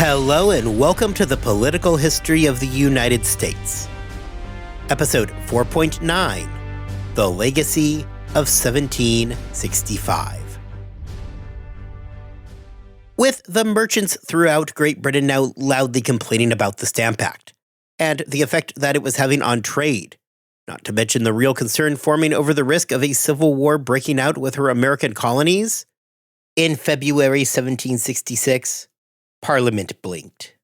Hello and welcome to the Political History of the United States. Episode 4.9, The Legacy of 1765. With the merchants throughout Great Britain now loudly complaining about the Stamp Act, and the effect that it was having on trade, not to mention the real concern forming over the risk of a civil war breaking out with her American colonies, in February 1766, Parliament blinked.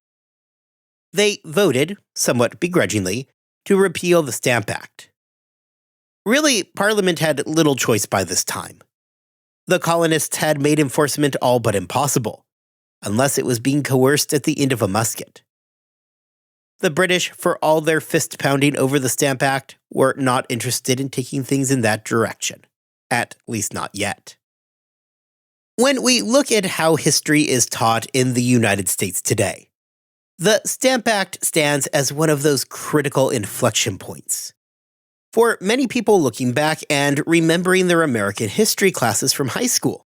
They voted, somewhat begrudgingly, to repeal the Stamp Act. Really, Parliament had little choice by this time. The colonists had made enforcement all but impossible, unless it was being coerced at the end of a musket. The British, for all their fist-pounding over the Stamp Act, were not interested in taking things in that direction, at least not yet. When we look at how history is taught in the United States today, the Stamp Act stands as one of those critical inflection points. For many people looking back and remembering their American history classes from high school,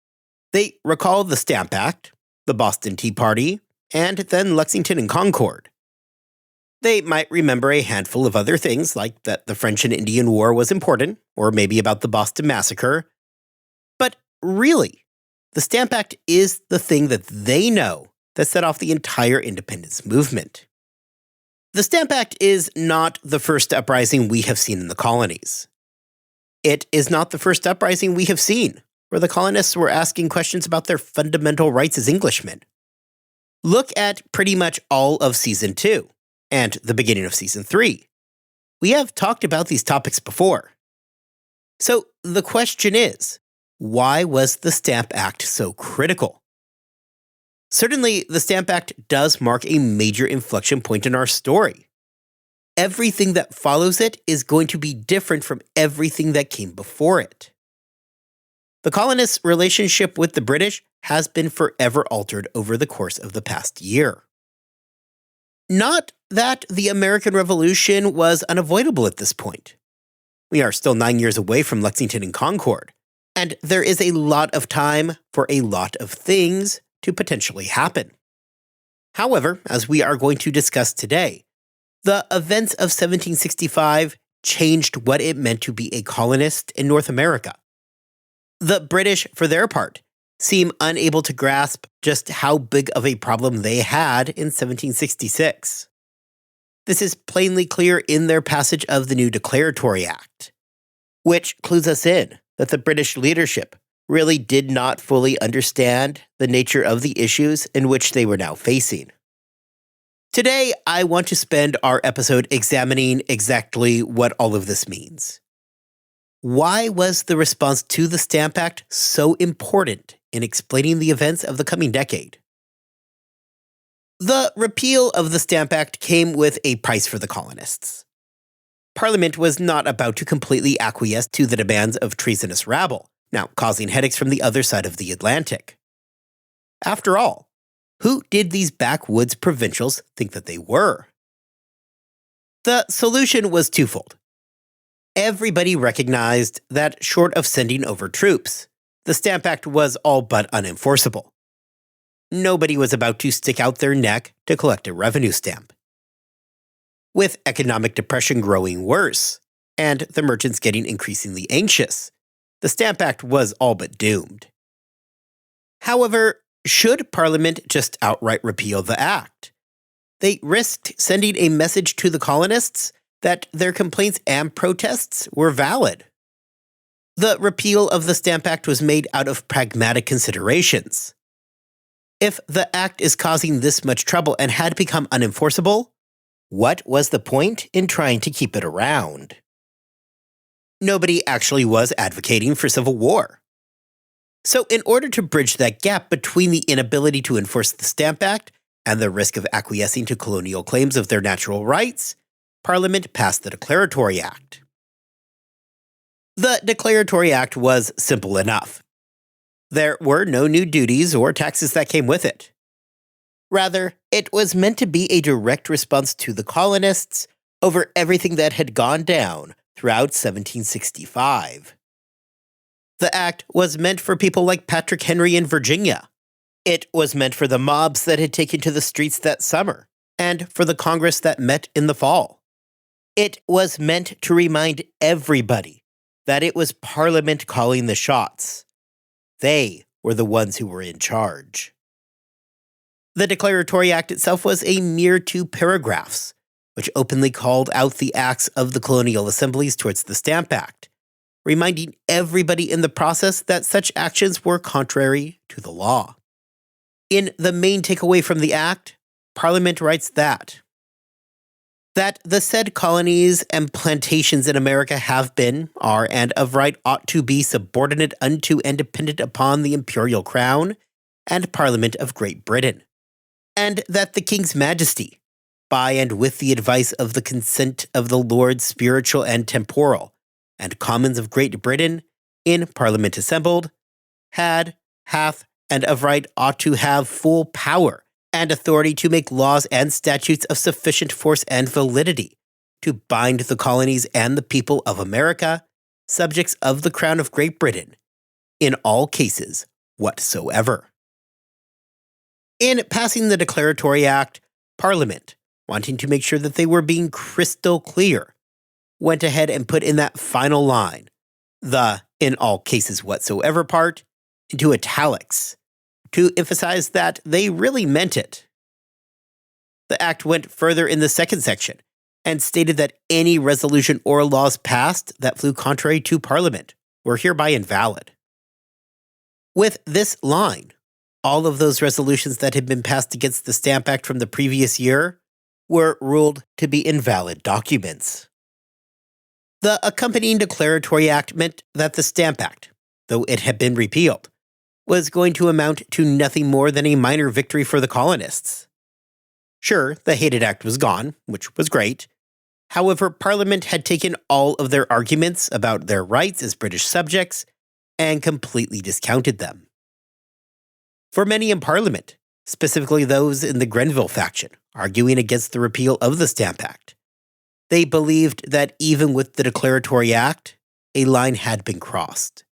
they recall the Stamp Act, the Boston Tea Party, and then Lexington and Concord. They might remember a handful of other things, like that the French and Indian War was important, or maybe about the Boston Massacre. But really, the Stamp Act is the thing that they know that set off the entire independence movement. The Stamp Act is not the first uprising we have seen in the colonies. It is not the first uprising we have seen where the colonists were asking questions about their fundamental rights as Englishmen. Look at pretty much all of Season 2 and the beginning of Season 3. We have talked about these topics before. So the question is, why was the Stamp Act so critical? Certainly, the Stamp Act does mark a major inflection point in our story. Everything that follows it is going to be different from everything that came before it. The colonists' relationship with the British has been forever altered over the course of the past year. Not that the American Revolution was unavoidable at this point. We are still 9 years away from Lexington and Concord, and there is a lot of time for a lot of things to potentially happen. However, as we are going to discuss today, the events of 1765 changed what it meant to be a colonist in North America. The British, for their part, seem unable to grasp just how big of a problem they had in 1766. This is plainly clear in their passage of the new Declaratory Act, which clues us in that the British leadership really did not fully understand the nature of the issues in which they were now facing. Today, I want to spend our episode examining exactly what all of this means. Why was the response to the Stamp Act so important in explaining the events of the coming decade? The repeal of the Stamp Act came with a price for the colonists. Parliament was not about to completely acquiesce to the demands of treasonous rabble, now causing headaches from the other side of the Atlantic. After all, who did these backwoods provincials think that they were? The solution was twofold. Everybody recognized that short of sending over troops, the Stamp Act was all but unenforceable. Nobody was about to stick out their neck to collect a revenue stamp. With economic depression growing worse, and the merchants getting increasingly anxious, the Stamp Act was all but doomed. However, should Parliament just outright repeal the Act? They risked sending a message to the colonists that their complaints and protests were valid. The repeal of the Stamp Act was made out of pragmatic considerations. If the Act is causing this much trouble and had become unenforceable, what was the point in trying to keep it around? Nobody actually was advocating for civil war. So in order to bridge that gap between the inability to enforce the Stamp Act and the risk of acquiescing to colonial claims of their natural rights, Parliament passed the Declaratory Act. The Declaratory Act was simple enough. There were no new duties or taxes that came with it. Rather, it was meant to be a direct response to the colonists over everything that had gone down throughout 1765. The act was meant for people like Patrick Henry in Virginia, It was meant for the mobs that had taken to the streets that summer, and for the Congress that met in the fall. It was meant to remind everybody that it was Parliament calling the shots. They were the ones who were in charge. The Declaratory Act itself was a mere 2 paragraphs, which openly called out the acts of the colonial assemblies towards the Stamp Act, reminding everybody in the process that such actions were contrary to the law. In the main takeaway from the Act, Parliament writes that the said colonies and plantations in America have been, are, and of right ought to be subordinate unto and dependent upon the imperial crown and Parliament of Great Britain, and that the King's Majesty, by and with the advice of the consent of the Lords spiritual and temporal, and Commons of Great Britain, in Parliament assembled, hath, and of right ought to have full power and authority to make laws and statutes of sufficient force and validity to bind the colonies and the people of America, subjects of the Crown of Great Britain, in all cases whatsoever. In passing the Declaratory Act, Parliament, wanting to make sure that they were being crystal clear, went ahead and put in that final line, the "in all cases whatsoever" part, into italics, to emphasize that they really meant it. The Act went further in the second section and stated that any resolution or laws passed that flew contrary to Parliament were hereby invalid. With this line, all of those resolutions that had been passed against the Stamp Act from the previous year were ruled to be invalid documents. The accompanying Declaratory Act meant that the Stamp Act, though it had been repealed, was going to amount to nothing more than a minor victory for the colonists. Sure, the hated act was gone, which was great. However, Parliament had taken all of their arguments about their rights as British subjects and completely discounted them. For many in Parliament, specifically those in the Grenville faction arguing against the repeal of the Stamp Act, they believed that even with the Declaratory Act, a line had been crossed.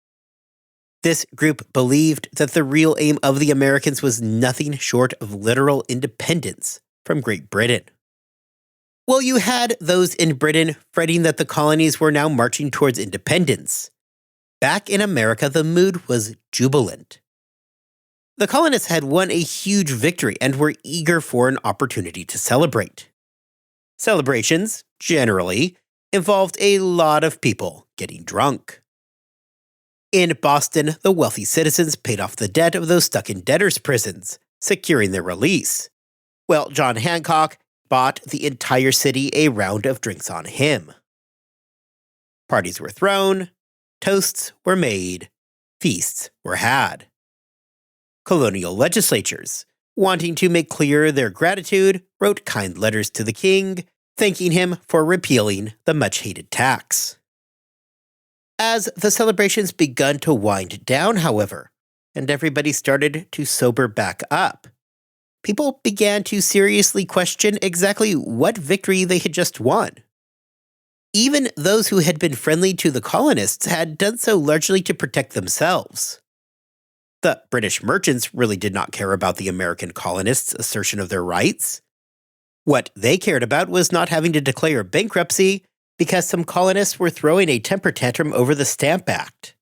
This group believed that the real aim of the Americans was nothing short of literal independence from Great Britain. Well, you had those in Britain fretting that the colonies were now marching towards independence. Back in America, the mood was jubilant. The colonists had won a huge victory and were eager for an opportunity to celebrate. Celebrations, generally, involved a lot of people getting drunk. In Boston, the wealthy citizens paid off the debt of those stuck in debtors' prisons, securing their release. Well, John Hancock bought the entire city a round of drinks on him. Parties were thrown, toasts were made, feasts were had. Colonial legislatures, wanting to make clear their gratitude, wrote kind letters to the king, thanking him for repealing the much-hated tax. As the celebrations begun to wind down, however, and everybody started to sober back up, people began to seriously question exactly what victory they had just won. Even those who had been friendly to the colonists had done so largely to protect themselves. The British merchants really did not care about the American colonists' assertion of their rights. What they cared about was not having to declare bankruptcy because some colonists were throwing a temper tantrum over the Stamp Act.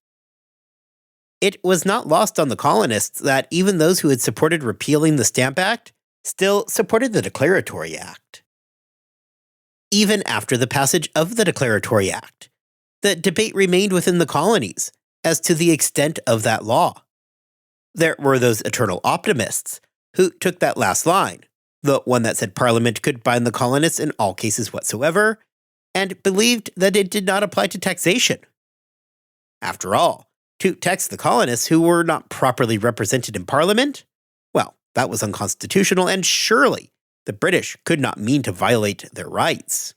It was not lost on the colonists that even those who had supported repealing the Stamp Act still supported the Declaratory Act. Even after the passage of the Declaratory Act, the debate remained within the colonies as to the extent of that law. There were those eternal optimists who took that last line, the one that said Parliament could bind the colonists in all cases whatsoever, and believed that it did not apply to taxation. After all, to tax the colonists who were not properly represented in Parliament? Well, that was unconstitutional, and surely the British could not mean to violate their rights.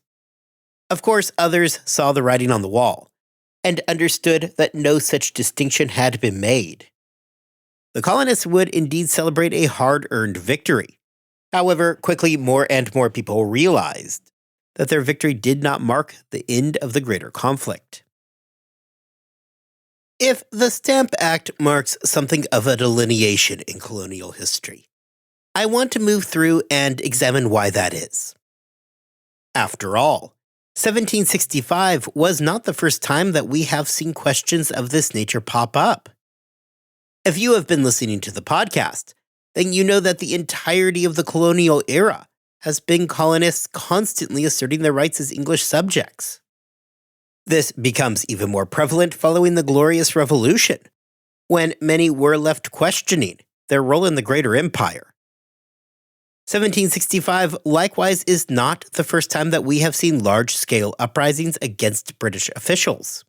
Of course, others saw the writing on the wall, and understood that no such distinction had been made. The colonists would indeed celebrate a hard-earned victory. However, quickly more and more people realized that their victory did not mark the end of the greater conflict. If the Stamp Act marks something of a delineation in colonial history, I want to move through and examine why that is. After all, 1765 was not the first time that we have seen questions of this nature pop up. If you have been listening to the podcast, then you know that the entirety of the colonial era has been colonists constantly asserting their rights as English subjects. This becomes even more prevalent following the Glorious Revolution, when many were left questioning their role in the greater empire. 1765 likewise is not the first time that we have seen large-scale uprisings against British officials.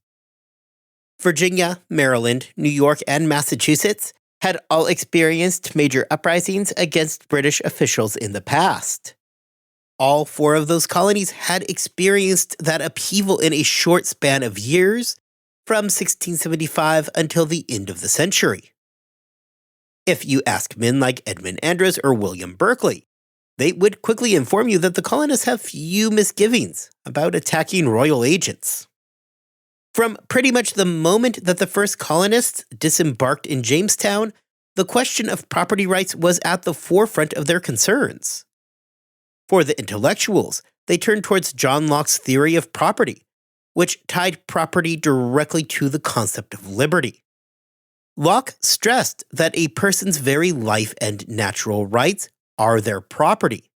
Virginia, Maryland, New York, and Massachusetts had all experienced major uprisings against British officials in the past. All 4 of those colonies had experienced that upheaval in a short span of years, from 1675 until the end of the century. If you ask men like Edmund Andros or William Berkeley, they would quickly inform you that the colonists have few misgivings about attacking royal agents. From pretty much the moment that the first colonists disembarked in Jamestown, the question of property rights was at the forefront of their concerns. For the intellectuals, they turned towards John Locke's theory of property, which tied property directly to the concept of liberty. Locke stressed that a person's very life and natural rights are their property.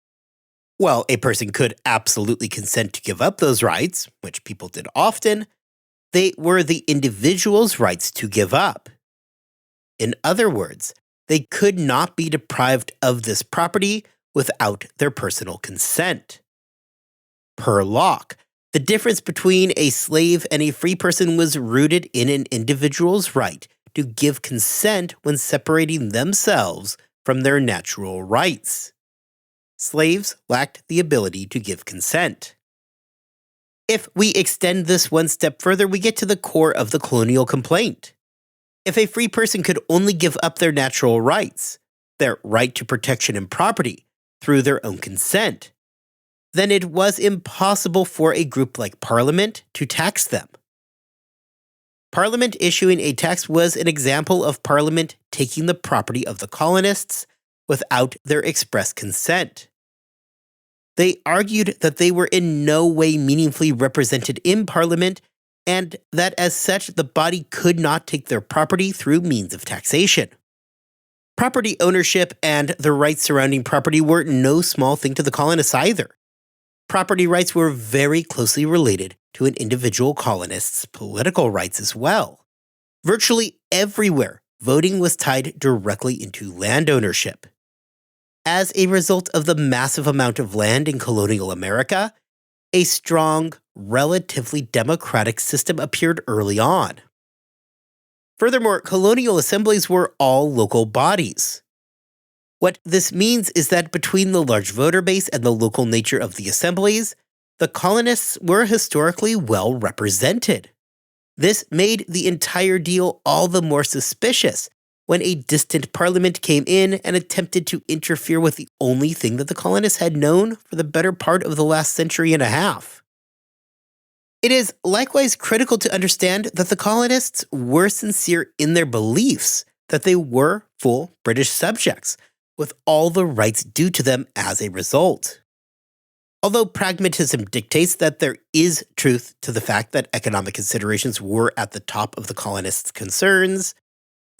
While a person could absolutely consent to give up those rights, which people did often, they were the individual's rights to give up. In other words, they could not be deprived of this property without their personal consent. Per Locke, the difference between a slave and a free person was rooted in an individual's right to give consent when separating themselves from their natural rights. Slaves lacked the ability to give consent. If we extend this one step further, we get to the core of the colonial complaint. If a free person could only give up their natural rights, their right to protection and property, through their own consent, then it was impossible for a group like Parliament to tax them. Parliament issuing a tax was an example of Parliament taking the property of the colonists without their express consent. They argued that they were in no way meaningfully represented in Parliament, and that as such the body could not take their property through means of taxation. Property ownership and the rights surrounding property were no small thing to the colonists either. Property rights were very closely related to an individual colonist's political rights as well. Virtually everywhere, voting was tied directly into land ownership. As a result of the massive amount of land in colonial America, a strong, relatively democratic system appeared early on. Furthermore, colonial assemblies were all local bodies. What this means is that between the large voter base and the local nature of the assemblies, the colonists were historically well represented. This made the entire deal all the more suspicious when a distant parliament came in and attempted to interfere with the only thing that the colonists had known for the better part of the last century and a half. It is likewise critical to understand that the colonists were sincere in their beliefs that they were full British subjects, with all the rights due to them as a result. Although pragmatism dictates that there is truth to the fact that economic considerations were at the top of the colonists' concerns,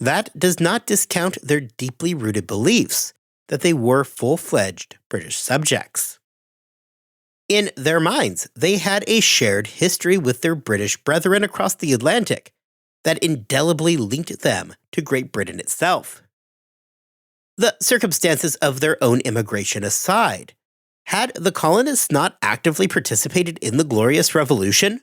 that does not discount their deeply rooted beliefs that they were full-fledged British subjects. In their minds, they had a shared history with their British brethren across the Atlantic that indelibly linked them to Great Britain itself. The circumstances of their own immigration aside, had the colonists not actively participated in the Glorious Revolution?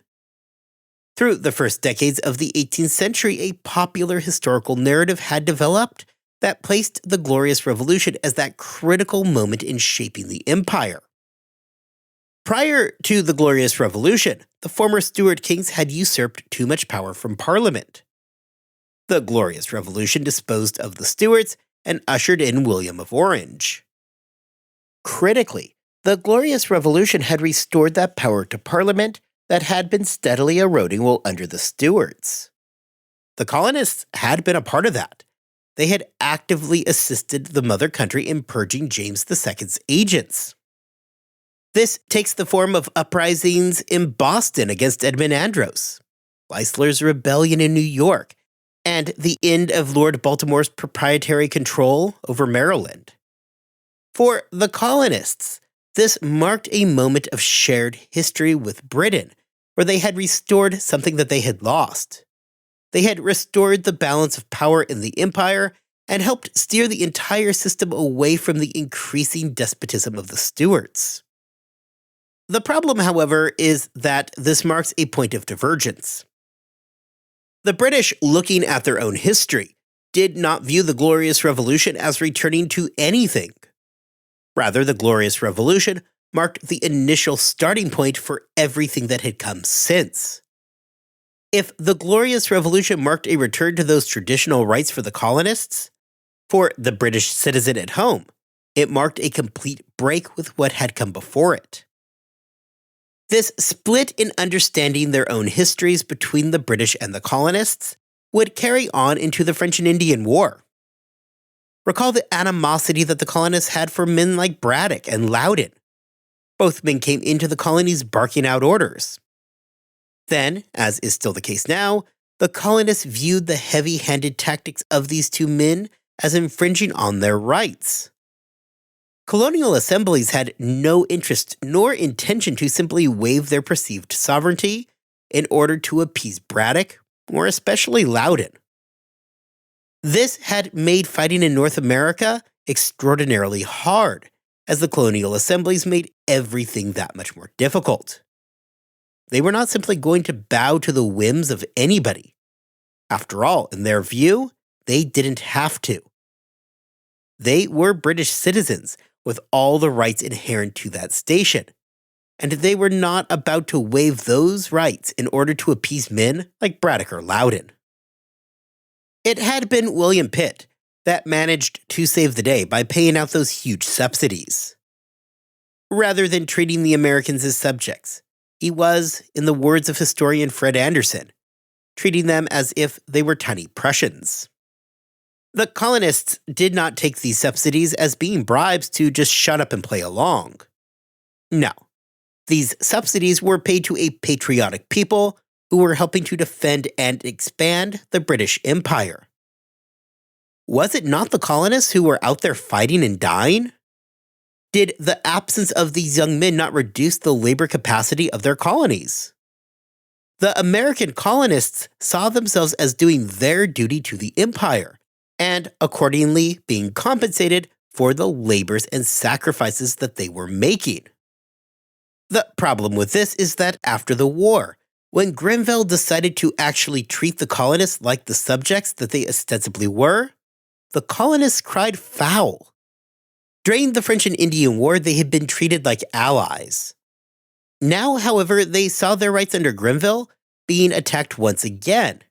Through the first decades of the 18th century, a popular historical narrative had developed that placed the Glorious Revolution as that critical moment in shaping the empire. Prior to the Glorious Revolution, the former Stuart kings had usurped too much power from Parliament. The Glorious Revolution disposed of the Stuarts and ushered in William of Orange. Critically, the Glorious Revolution had restored that power to Parliament that had been steadily eroding while under the Stuarts. The colonists had been a part of that. They had actively assisted the mother country in purging James II's agents. This takes the form of uprisings in Boston against Edmund Andros, Leisler's rebellion in New York, and the end of Lord Baltimore's proprietary control over Maryland. For the colonists, this marked a moment of shared history with Britain, where they had restored something that they had lost. They had restored the balance of power in the empire and helped steer the entire system away from the increasing despotism of the Stuarts. The problem, however, is that this marks a point of divergence. The British, looking at their own history, did not view the Glorious Revolution as returning to anything. Rather, the Glorious Revolution marked the initial starting point for everything that had come since. If the Glorious Revolution marked a return to those traditional rights for the colonists, for the British citizen at home, it marked a complete break with what had come before it. This split in understanding their own histories between the British and the colonists would carry on into the French and Indian War. Recall the animosity that the colonists had for men like Braddock and Loudon. Both men came into the colonies barking out orders. Then, as is still the case now, the colonists viewed the heavy-handed tactics of these two men as infringing on their rights. Colonial assemblies had no interest nor intention to simply waive their perceived sovereignty in order to appease Braddock, or especially Loudon. This had made fighting in North America extraordinarily hard, as the colonial assemblies made everything that much more difficult. They were not simply going to bow to the whims of anybody. After all, in their view, they didn't have to. They were British citizens with all the rights inherent to that station, and they were not about to waive those rights in order to appease men like Braddock or Loudon. It had been William Pitt that managed to save the day by paying out those huge subsidies. Rather than treating the Americans as subjects, he was, in the words of historian Fred Anderson, treating them as if they were tiny Prussians. The colonists did not take these subsidies as being bribes to just shut up and play along. No, these subsidies were paid to a patriotic people who were helping to defend and expand the British Empire. Was it not the colonists who were out there fighting and dying? Did the absence of these young men not reduce the labor capacity of their colonies? The American colonists saw themselves as doing their duty to the empire, and accordingly being compensated for the labors and sacrifices that they were making. The problem with this is that after the war, when Grenville decided to actually treat the colonists like the subjects that they ostensibly were, the colonists cried foul. During the French and Indian War, they had been treated like allies. Now, however, they saw their rights under Grenville being attacked once again,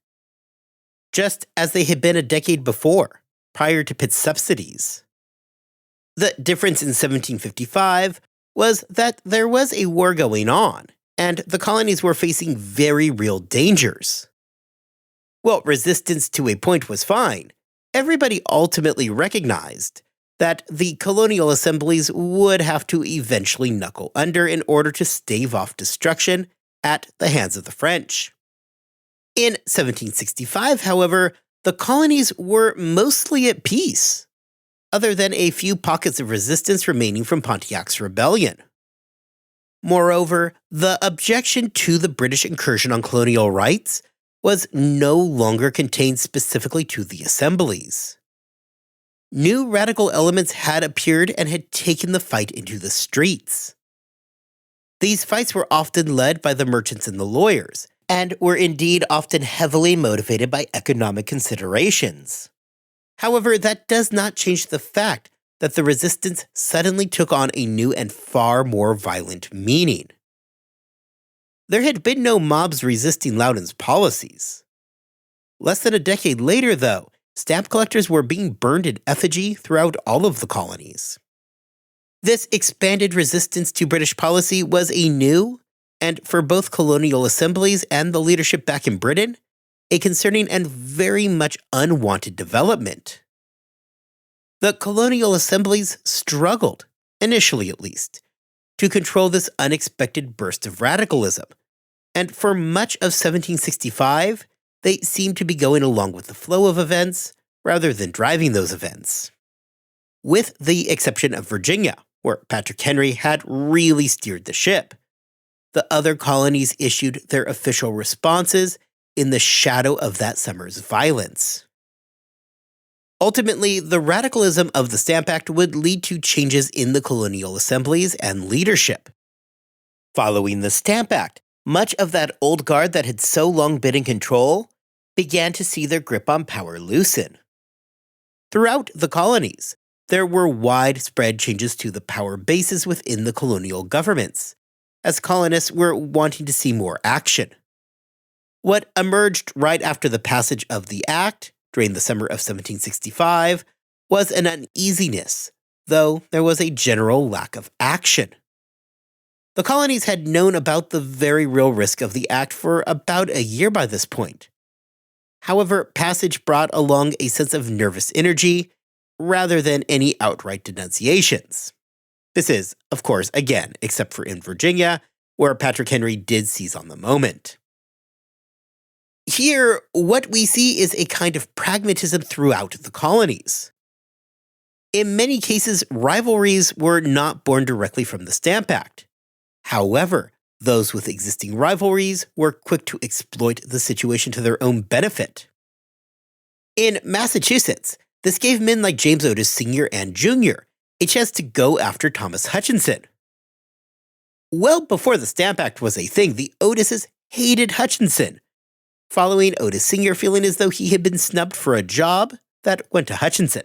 just as they had been a decade before, prior to Pitt's subsidies. The difference in 1755 was that there was a war going on, and the colonies were facing very real dangers. While resistance to a point was fine, everybody ultimately recognized that the colonial assemblies would have to eventually knuckle under in order to stave off destruction at the hands of the French. In 1765, however, the colonies were mostly at peace, other than a few pockets of resistance remaining from Pontiac's rebellion. Moreover, the objection to the British incursion on colonial rights was no longer contained specifically to the assemblies. New radical elements had appeared and had taken the fight into the streets. These fights were often led by the merchants and the lawyers, and were indeed often heavily motivated by economic considerations. However, that does not change the fact that the resistance suddenly took on a new and far more violent meaning. There had been no mobs resisting Loudon's policies. Less than a decade later, though, stamp collectors were being burned in effigy throughout all of the colonies. This expanded resistance to British policy was a new, and for both colonial assemblies and the leadership back in Britain, a concerning and very much unwanted development. The colonial assemblies struggled, initially at least, to control this unexpected burst of radicalism, and for much of 1765, they seemed to be going along with the flow of events rather than driving those events. With the exception of Virginia, where Patrick Henry had really steered the ship. The other colonies issued their official responses in the shadow of that summer's violence. Ultimately, the radicalism of the Stamp Act would lead to changes in the colonial assemblies and leadership. Following the Stamp Act, much of that old guard that had so long been in control began to see their grip on power loosen. Throughout the colonies, there were widespread changes to the power bases within the colonial governments, as colonists were wanting to see more action. What emerged right after the passage of the Act, during the summer of 1765, was an uneasiness, though there was a general lack of action. The colonies had known about the very real risk of the Act for about a year by this point. However, passage brought along a sense of nervous energy, rather than any outright denunciations. This is, of course, again, except for in Virginia, where Patrick Henry did seize on the moment. Here, what we see is a kind of pragmatism throughout the colonies. In many cases, rivalries were not born directly from the Stamp Act. However, those with existing rivalries were quick to exploit the situation to their own benefit. In Massachusetts, this gave men like James Otis Sr. and Jr. a chance to go after Thomas Hutchinson. Well before the Stamp Act was a thing, the Otises hated Hutchinson, following Otis Sr. feeling as though he had been snubbed for a job that went to Hutchinson.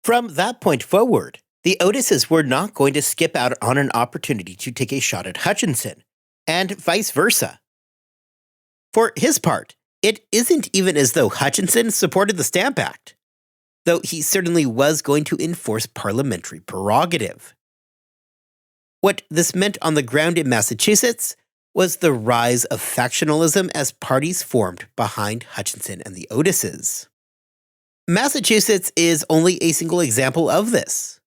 From that point forward, the Otises were not going to skip out on an opportunity to take a shot at Hutchinson, and vice versa. For his part, it isn't even as though Hutchinson supported the Stamp Act, though he certainly was going to enforce parliamentary prerogative. What this meant on the ground in Massachusetts was the rise of factionalism as parties formed behind Hutchinson and the Otises. Massachusetts is only a single example of this.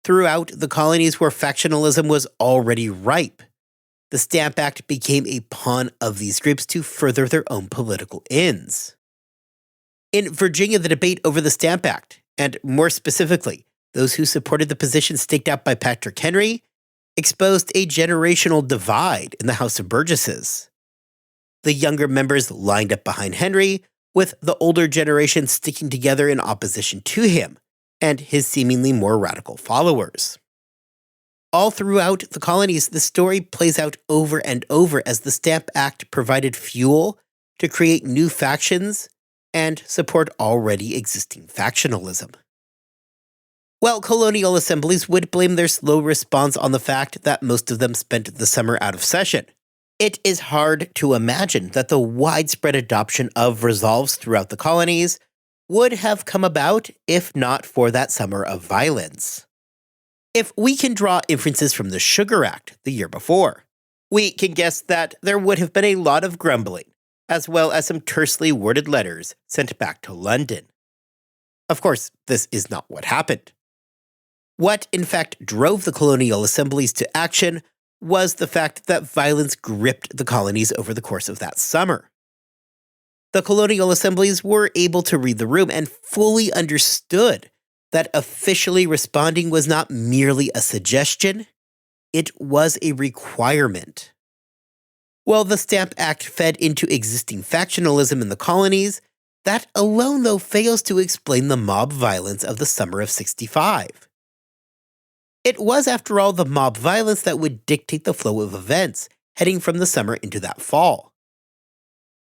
Throughout the colonies where factionalism was already ripe, the Stamp Act became a pawn of these groups to further their own political ends. In Virginia, the debate over the Stamp Act, and more specifically, those who supported the position staked out by Patrick Henry, exposed a generational divide in the House of Burgesses. The younger members lined up behind Henry, with the older generation sticking together in opposition to him and his seemingly more radical followers. All throughout the colonies, the story plays out over and over as the Stamp Act provided fuel to create new factions and support already existing factionalism. While colonial assemblies would blame their slow response on the fact that most of them spent the summer out of session, it is hard to imagine that the widespread adoption of resolves throughout the colonies would have come about if not for that summer of violence. If we can draw inferences from the Sugar Act the year before, we can guess that there would have been a lot of grumbling, as well as some tersely worded letters sent back to London. Of course, this is not what happened. What, in fact, drove the colonial assemblies to action was the fact that violence gripped the colonies over the course of that summer. The colonial assemblies were able to read the room and fully understood that officially responding was not merely a suggestion, it was a requirement. While the Stamp Act fed into existing factionalism in the colonies, that alone, though, fails to explain the mob violence of the summer of '65. It was, after all, the mob violence that would dictate the flow of events heading from the summer into that fall.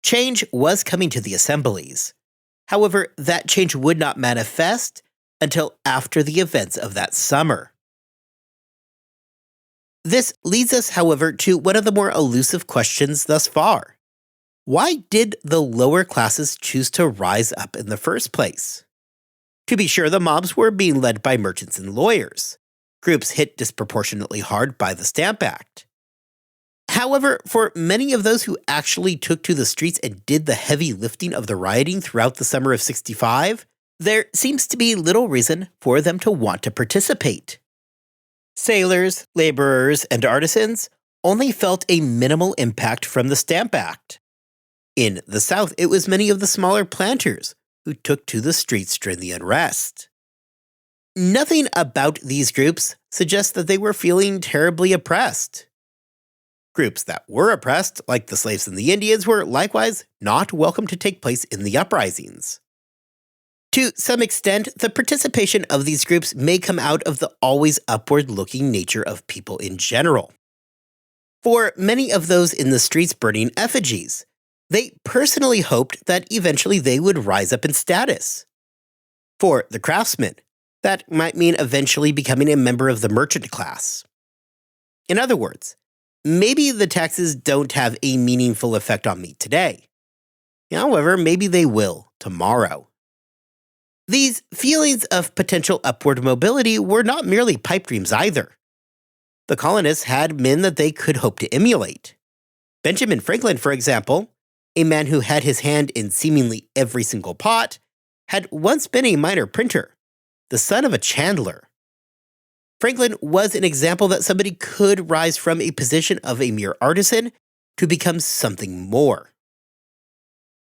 Change was coming to the assemblies. However, that change would not manifest until after the events of that summer. This leads us, however, to one of the more elusive questions thus far. Why did the lower classes choose to rise up in the first place? To be sure, the mobs were being led by merchants and lawyers, groups hit disproportionately hard by the Stamp Act. However, for many of those who actually took to the streets and did the heavy lifting of the rioting throughout the summer of 65, there seems to be little reason for them to want to participate. Sailors, laborers, and artisans only felt a minimal impact from the Stamp Act. In the South, it was many of the smaller planters who took to the streets during the unrest. Nothing about these groups suggests that they were feeling terribly oppressed. Groups that were oppressed, like the slaves and the Indians, were likewise not welcome to take place in the uprisings. To some extent, the participation of these groups may come out of the always upward-looking nature of people in general. For many of those in the streets burning effigies, they personally hoped that eventually they would rise up in status. For the craftsmen, that might mean eventually becoming a member of the merchant class. In other words, maybe the taxes don't have a meaningful effect on me today. However, maybe they will tomorrow. These feelings of potential upward mobility were not merely pipe dreams either. The colonists had men that they could hope to emulate. Benjamin Franklin, for example, a man who had his hand in seemingly every single pot, had once been a minor printer, the son of a chandler. Franklin was an example that somebody could rise from a position of a mere artisan to become something more.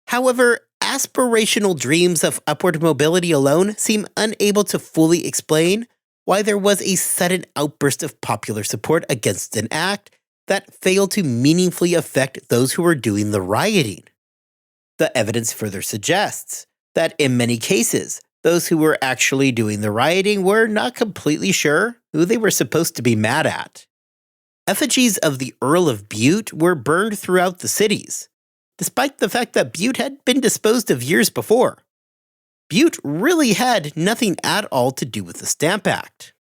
However, aspirational dreams of upward mobility alone seem unable to fully explain why there was a sudden outburst of popular support against an act that failed to meaningfully affect those who were doing the rioting. The evidence further suggests that in many cases, those who were actually doing the rioting were not completely sure who they were supposed to be mad at. Effigies of the Earl of Bute were burned throughout the cities, despite the fact that Bute had been disposed of years before. Bute really had nothing at all to do with the Stamp Act.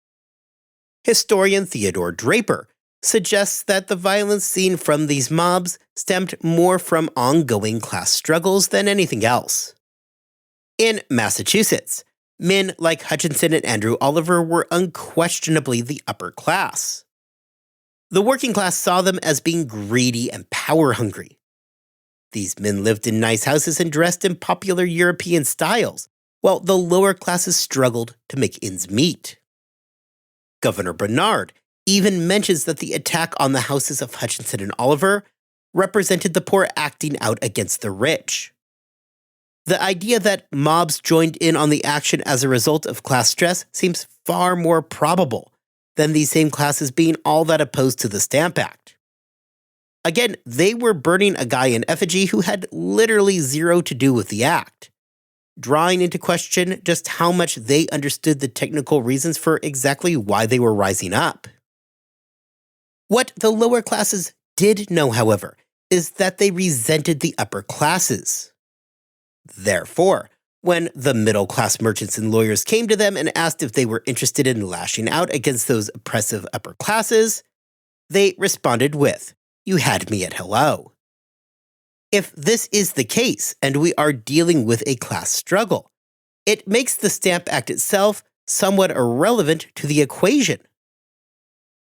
Historian Theodore Draper suggests that the violence seen from these mobs stemmed more from ongoing class struggles than anything else. In Massachusetts, men like Hutchinson and Andrew Oliver were unquestionably the upper class. The working class saw them as being greedy and power-hungry. These men lived in nice houses and dressed in popular European styles, while the lower classes struggled to make ends meet. Governor Bernard even mentions that the attack on the houses of Hutchinson and Oliver represented the poor acting out against the rich. The idea that mobs joined in on the action as a result of class stress seems far more probable than these same classes being all that opposed to the Stamp Act. Again, they were burning a guy in effigy who had literally zero to do with the act, drawing into question just how much they understood the technical reasons for exactly why they were rising up. What the lower classes did know, however, is that they resented the upper classes. Therefore, when the middle-class merchants and lawyers came to them and asked if they were interested in lashing out against those oppressive upper classes, they responded with, "You had me at hello." If this is the case and we are dealing with a class struggle, it makes the Stamp Act itself somewhat irrelevant to the equation.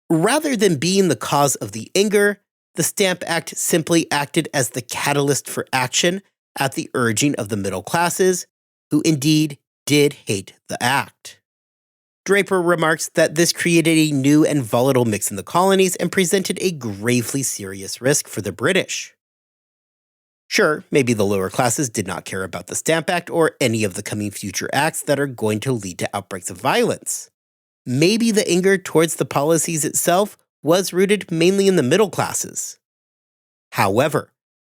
Rather than being the cause of the anger, the Stamp Act simply acted as the catalyst for action at the urging of the middle classes, who indeed did hate the act. Draper remarks that this created a new and volatile mix in the colonies and presented a gravely serious risk for the British. Sure, maybe the lower classes did not care about the Stamp Act or any of the coming future acts that are going to lead to outbreaks of violence. Maybe the anger towards the policies itself was rooted mainly in the middle classes. However,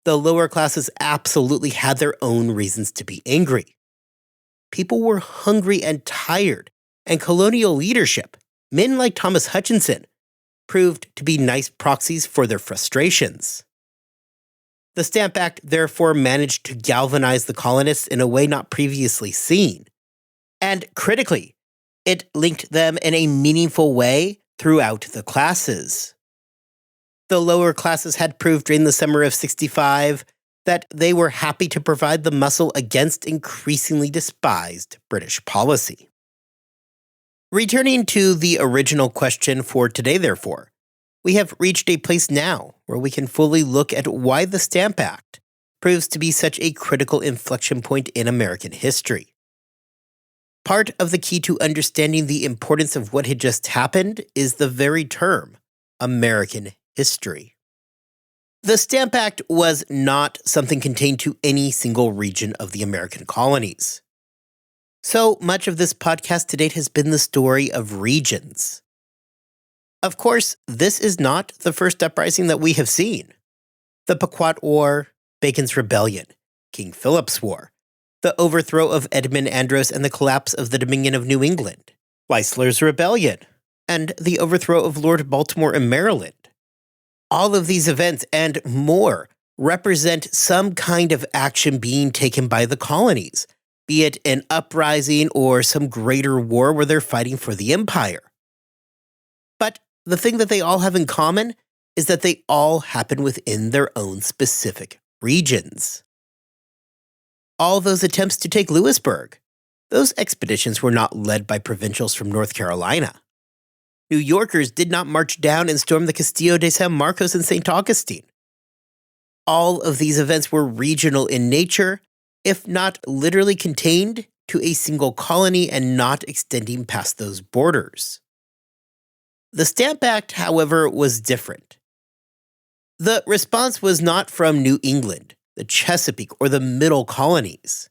the lower classes absolutely had their own reasons to be angry. People were hungry and tired, and colonial leadership, men like Thomas Hutchinson, proved to be nice proxies for their frustrations. The Stamp Act therefore managed to galvanize the colonists in a way not previously seen. And critically, it linked them in a meaningful way throughout the classes. The lower classes had proved during the summer of 65 that they were happy to provide the muscle against increasingly despised British policy. Returning to the original question for today, therefore, We have reached a place now where we can fully look at why the Stamp Act proves to be such a critical inflection point in American history. Part of the key to understanding the importance of what had just happened is the very term, American history. The Stamp Act was not something contained to any single region of the American colonies. So much of this podcast to date has been the story of regions. Of course, this is not the first uprising that we have seen. The Pequot War, Bacon's Rebellion, King Philip's War, the overthrow of Edmund Andros and the collapse of the Dominion of New England, Leisler's Rebellion, and the overthrow of Lord Baltimore in Maryland. All of these events and more represent some kind of action being taken by the colonies, be it an uprising or some greater war where they're fighting for the empire. But the thing that they all have in common is that they all happen within their own specific regions. All those attempts to take Louisburg, those expeditions were not led by provincials from North Carolina. New Yorkers did not march down and storm the Castillo de San Marcos in St. Augustine. All of these events were regional in nature, if not literally contained to a single colony and not extending past those borders. The Stamp Act, however, was different. The response was not from New England, the Chesapeake, or the Middle colonies.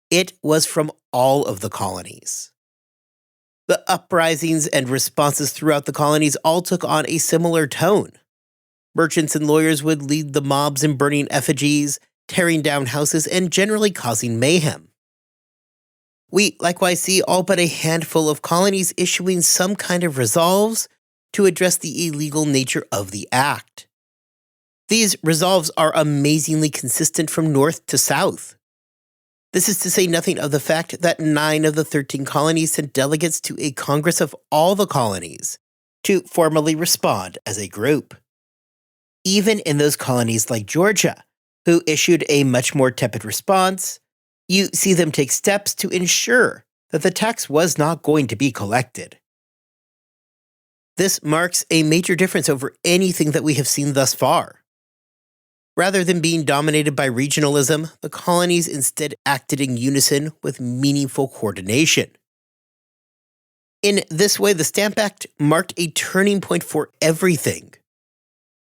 It was from all of the colonies. The uprisings and responses throughout the colonies all took on a similar tone. Merchants and lawyers would lead the mobs in burning effigies, tearing down houses, and generally causing mayhem. We likewise see all but a handful of colonies issuing some kind of resolves to address the illegal nature of the act. These resolves are amazingly consistent from north to south. This is to say nothing of the fact that 9 of the 13 colonies sent delegates to a Congress of all the colonies to formally respond as a group. Even in those colonies like Georgia, who issued a much more tepid response, you see them take steps to ensure that the tax was not going to be collected. This marks a major difference over anything that we have seen thus far. Rather than being dominated by regionalism, the colonies instead acted in unison with meaningful coordination. In this way, the Stamp Act marked a turning point for everything.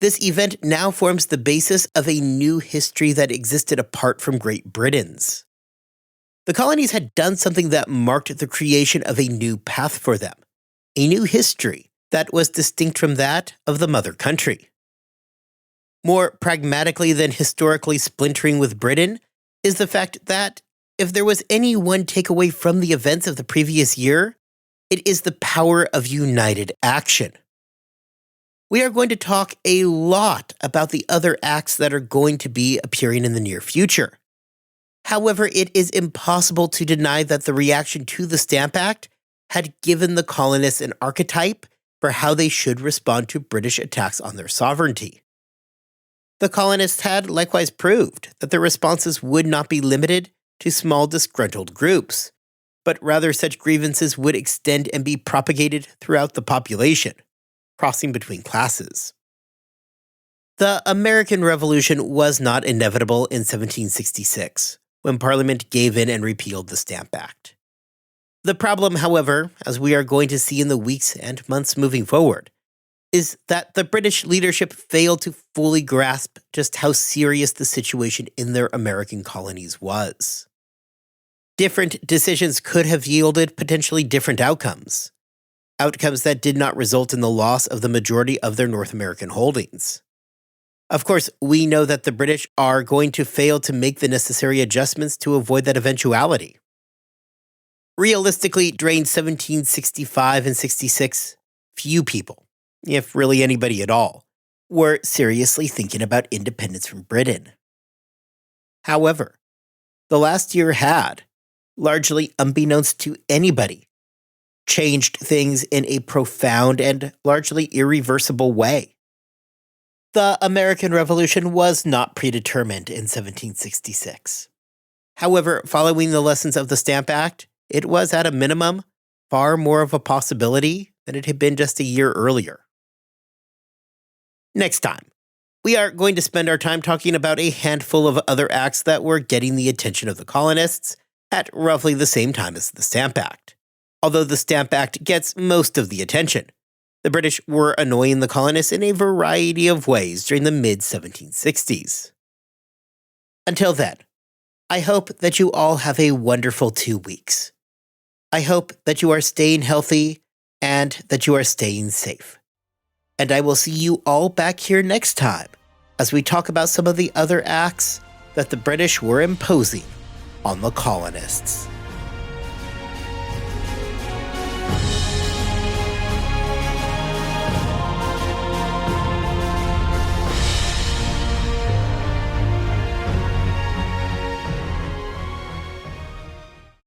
This event now forms the basis of a new history that existed apart from Great Britain's. The colonies had done something that marked the creation of a new path for them, a new history that was distinct from that of the mother country. More pragmatically than historically splintering with Britain is the fact that if there was any one takeaway from the events of the previous year, it is the power of united action. We are going to talk a lot about the other acts that are going to be appearing in the near future. However, it is impossible to deny that the reaction to the Stamp Act had given the colonists an archetype for how they should respond to British attacks on their sovereignty. The colonists had likewise proved that their responses would not be limited to small disgruntled groups, but rather such grievances would extend and be propagated throughout the population, crossing between classes. The American Revolution was not inevitable in 1766, when Parliament gave in and repealed the Stamp Act. The problem, however, as we are going to see in the weeks and months moving forward, is that the British leadership failed to fully grasp just how serious the situation in their American colonies was. Different decisions could have yielded potentially different outcomes that did not result in the loss of the majority of their North American holdings. Of course, we know that the British are going to fail to make the necessary adjustments to avoid that eventuality. Realistically, during 1765 and 66, few people, if really anybody at all, were seriously thinking about independence from Britain. However, the last year had, largely unbeknownst to anybody, changed things in a profound and largely irreversible way. The American Revolution was not predetermined in 1766. However, following the lessons of the Stamp Act, it was at a minimum far more of a possibility than it had been just a year earlier. Next time, we are going to spend our time talking about a handful of other acts that were getting the attention of the colonists at roughly the same time as the Stamp Act. Although the Stamp Act gets most of the attention, the British were annoying the colonists in a variety of ways during the mid-1760s. Until then, I hope that you all have a wonderful 2 weeks. I hope that you are staying healthy and that you are staying safe. And I will see you all back here next time as we talk about some of the other acts that the British were imposing on the colonists.